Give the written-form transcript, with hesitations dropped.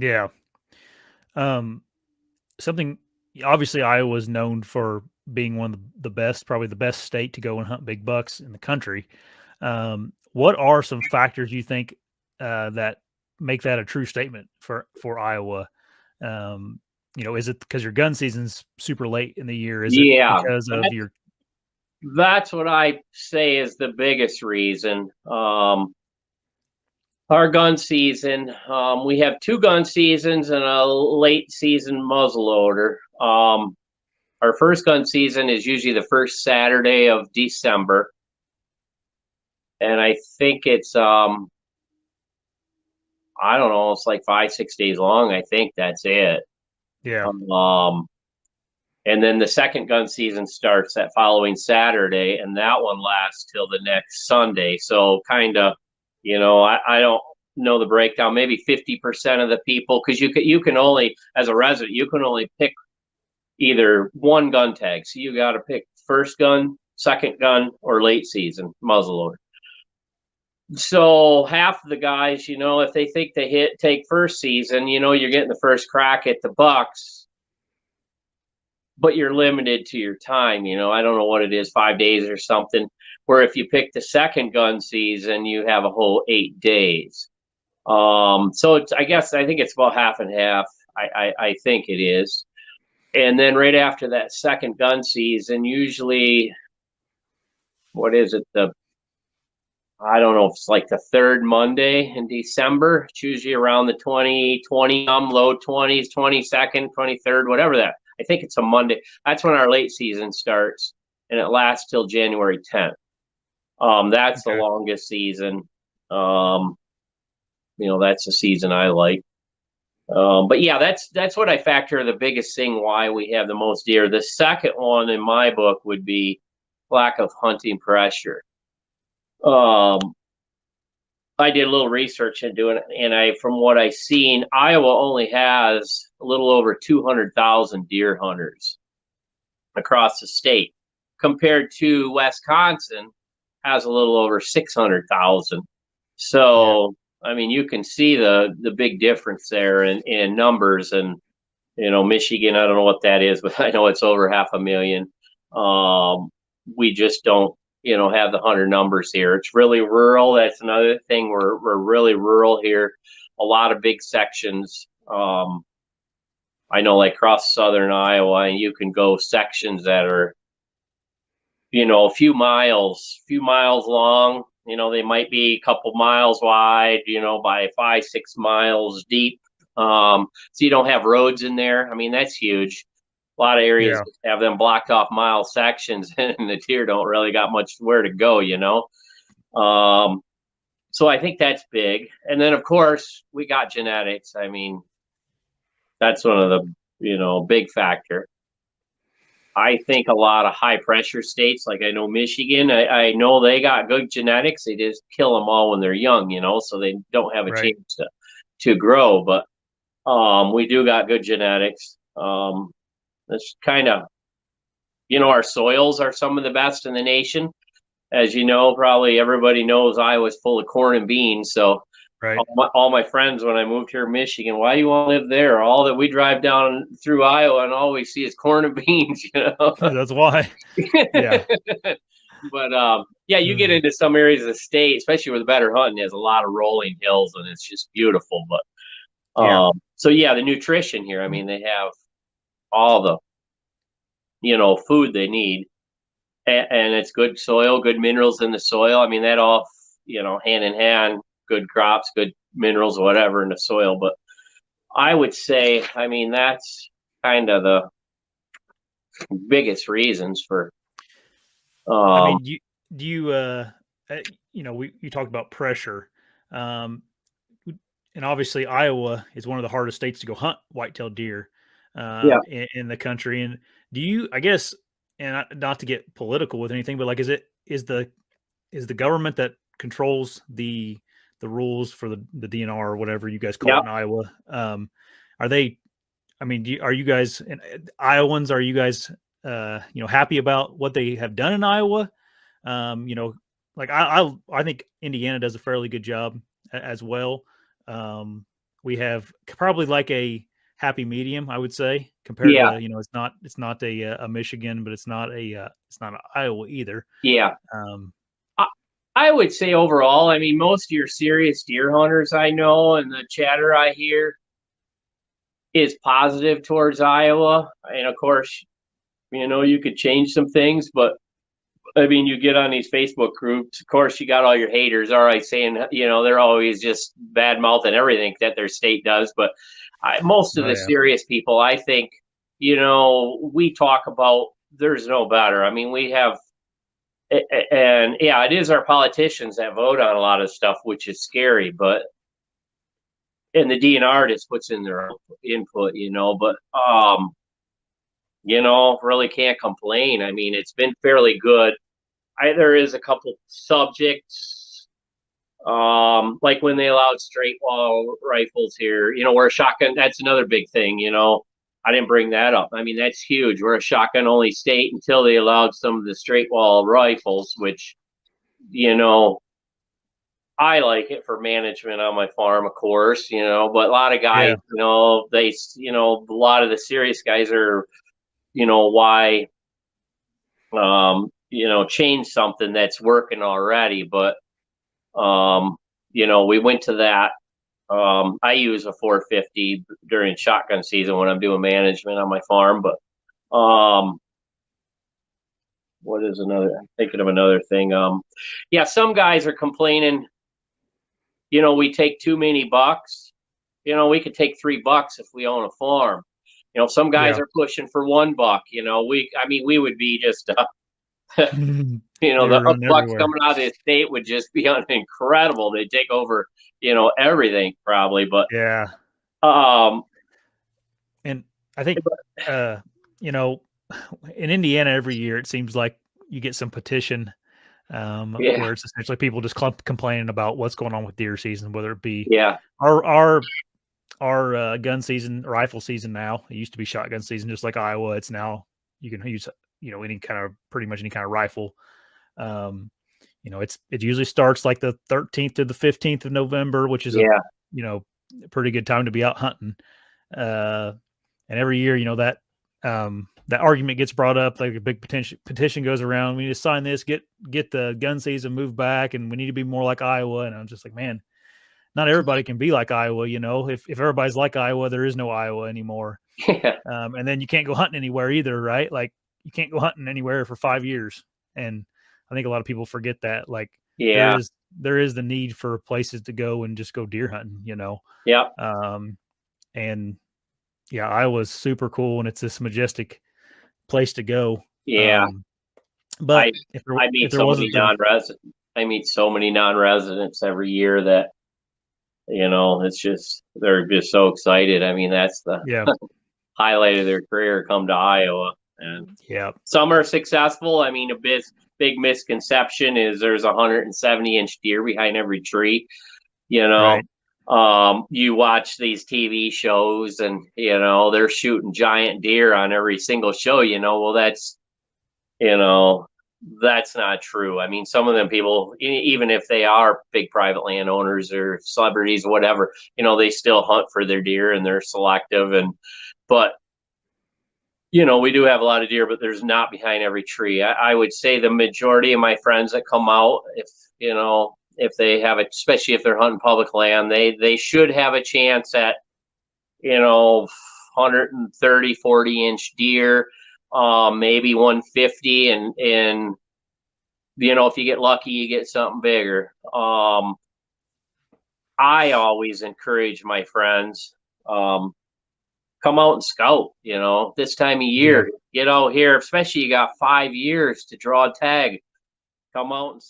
Yeah. Um, something obviously Iowa is known for being one of the best, probably the best state to go and hunt big bucks in the country. What are some factors you think that make that a true statement for Iowa? Is it because your gun season's super late in the year? Is it Yeah, because of your that's what I say is the biggest reason. Our gun season, we have two gun seasons and a late season muzzleloader. Our first gun season is usually the first Saturday of December, and I think it's I don't know, it's like 5 6 days long. I think that's it. yeah? Um, and then the second gun season starts that following Saturday, and that one lasts till the next Sunday. So kind of, I don't know the breakdown. Maybe 50% of the people, because you can only, as a resident, you can only pick either one gun tag. So you got to pick first gun, second gun, or late season muzzleloader. So half of the guys, if they think they take first season, you're getting the first crack at the bucks, but you're limited to your time. I don't know what it is, 5 days or something. Where if you pick the second gun season, you have a whole 8 days. So I think it's about half and half. I think it is. And then right after that second gun season, usually, what is it? I don't know if it's like the third Monday in December. It's usually around the 2020, low 20s, 22nd, 23rd, whatever that. I think it's a Monday. That's when our late season starts, and it lasts till January 10th. That's the Okay. longest season. That's the season I like. But yeah, that's what I factor the biggest thing why we have the most deer. The second one in my book would be lack of hunting pressure. Um, I did a little research into it, and from what I've seen, Iowa only has a little over 200,000 deer hunters across the state, compared to Wisconsin has a little over 600,000. Yeah. So, I mean, you can see the big difference there in numbers. And Michigan, I don't know what that is, but I know it's over 500,000. We just don't, have the hunter numbers here. It's really rural. That's another thing. We're really rural here. A lot of big sections. I know, like across southern Iowa, and you can go sections that are, a few miles long. They might be a couple miles wide, by 5 6 miles deep. So you don't have roads in there. I mean, that's huge. A lot of areas Yeah. have them blocked off mile sections, and the deer don't really got much where to go. Um, so I think that's big. And then, of course, we got genetics. I mean, that's one of the, big factor. I think a lot of high pressure states, like I know Michigan, I know they got good genetics. They just kill them all when they're young, so they don't have a Right. chance to grow. But we do got good genetics. That's kind of, our soils are some of the best in the nation. As you know, probably everybody knows Iowa's full of corn and beans. So Right. all my friends, when I moved here in Michigan, why do you want to live there? All that we drive down through Iowa and all we see is corn and beans, That's why. Yeah. But yeah, you get Mm. into some areas of the state, especially with better hunting, there's a lot of rolling hills and it's just beautiful. But Yeah. so yeah, the nutrition here, I mean, they have all the food they need, and it's good soil, good minerals in the soil. I mean, that all hand in hand, good crops, good minerals, whatever in the soil. But I would say, I mean, that's kind of the biggest reasons for I um mean, do you you talked about pressure. Um, and obviously Iowa is one of the hardest states to go hunt white-tailed deer yeah. in the country. And do you, I guess, and not to get political with anything, but like, is the government that controls the rules for the DNR or whatever you guys call Yeah. it in Iowa? Are they? I mean, are you guys Iowans? Are you guys happy about what they have done in Iowa? Like I think Indiana does a fairly good job as well. Um, we have probably like a happy medium, I would say, compared Yeah, to, it's not a Michigan, but it's not an Iowa either. yeah. Um, I, I would say overall, I mean, most of your serious deer hunters I know and the chatter I hear is positive towards Iowa. And of course, you could change some things, but I mean, you get on these Facebook groups, of course, you got all your haters, all right, saying, they're always just bad mouthing everything that their state does. But most of oh the yeah, serious people, I think, we talk about there's no better. I mean, we have, and yeah, it is our politicians that vote on a lot of stuff, which is scary, but, and the DNR just puts in their own input, but, really can't complain. I mean, it's been fairly good. There is a couple subjects, like when they allowed straight wall rifles here, where a shotgun, that's another big thing, I didn't bring that up. I mean, that's huge. We're a shotgun only state until they allowed some of the straight wall rifles, which, you know, I like it for management on my farm, of course, but a lot of guys, yeah, a lot of the serious guys are, why, change something that's working already. But, we went to that. I use a 450 during shotgun season when I'm doing management on my farm. But, what is another? I'm thinking of another thing. Yeah, some guys are complaining, we take too many bucks. We could take $3 if we own a farm. Some guys yeah. are pushing for $1. I mean, we would be just, They the were running bucks everywhere. coming out of the state would just be incredible. They'd take over, everything probably. But, Yeah, um, and I think, uh, you know, in Indiana every year it seems like you get some petition, yeah, where it's essentially people just complaining about what's going on with deer season, whether it be yeah, our our our gun season, rifle season. Now it used to be shotgun season, just like Iowa. It's now you can use any kind of pretty much any kind of rifle. Um, it usually starts like the 13th to the 15th of November, which is a yeah, you know pretty good time to be out hunting. Uh, and every year, that argument gets brought up, like a big petition goes around. We need to sign this, get the gun season moved back, and we need to be more like Iowa. And I'm just like, man, not everybody can be like Iowa. If everybody's like Iowa, there is no Iowa anymore. yeah, And then you can't go hunting anywhere either, right? Like you can't go hunting anywhere for 5 years. And I think a lot of people forget that. Like there yeah, is there is the need for places to go and just go deer hunting. yeah, Um, and yeah, Iowa's super cool and it's this majestic place to go. yeah. Um, I but I meet if there so many wasn't the non-residents. I meet so many non-residents every year that it's just they're just so excited. I mean, that's the yeah, highlight of their career. Come to Iowa, and yeah, some are successful. I mean, big misconception is there's a 170-inch deer behind every tree. You know, right, you watch these TV shows, and they're shooting giant deer on every single show. Well, you know that's not true. I mean, some of them people, even if they are big private landowners or celebrities or whatever, they still hunt for their deer and they're selective. And but we do have a lot of deer, but there's not behind every tree. I would say the majority of my friends that come out, if they have it, especially if they're hunting public land, they should have a chance at 130, 40-inch deer, maybe 150, and if you get lucky, you get something bigger. I always encourage my friends, come out and scout. This time of yeah. year, get out here, especially you got 5 years to draw a tag. Come out and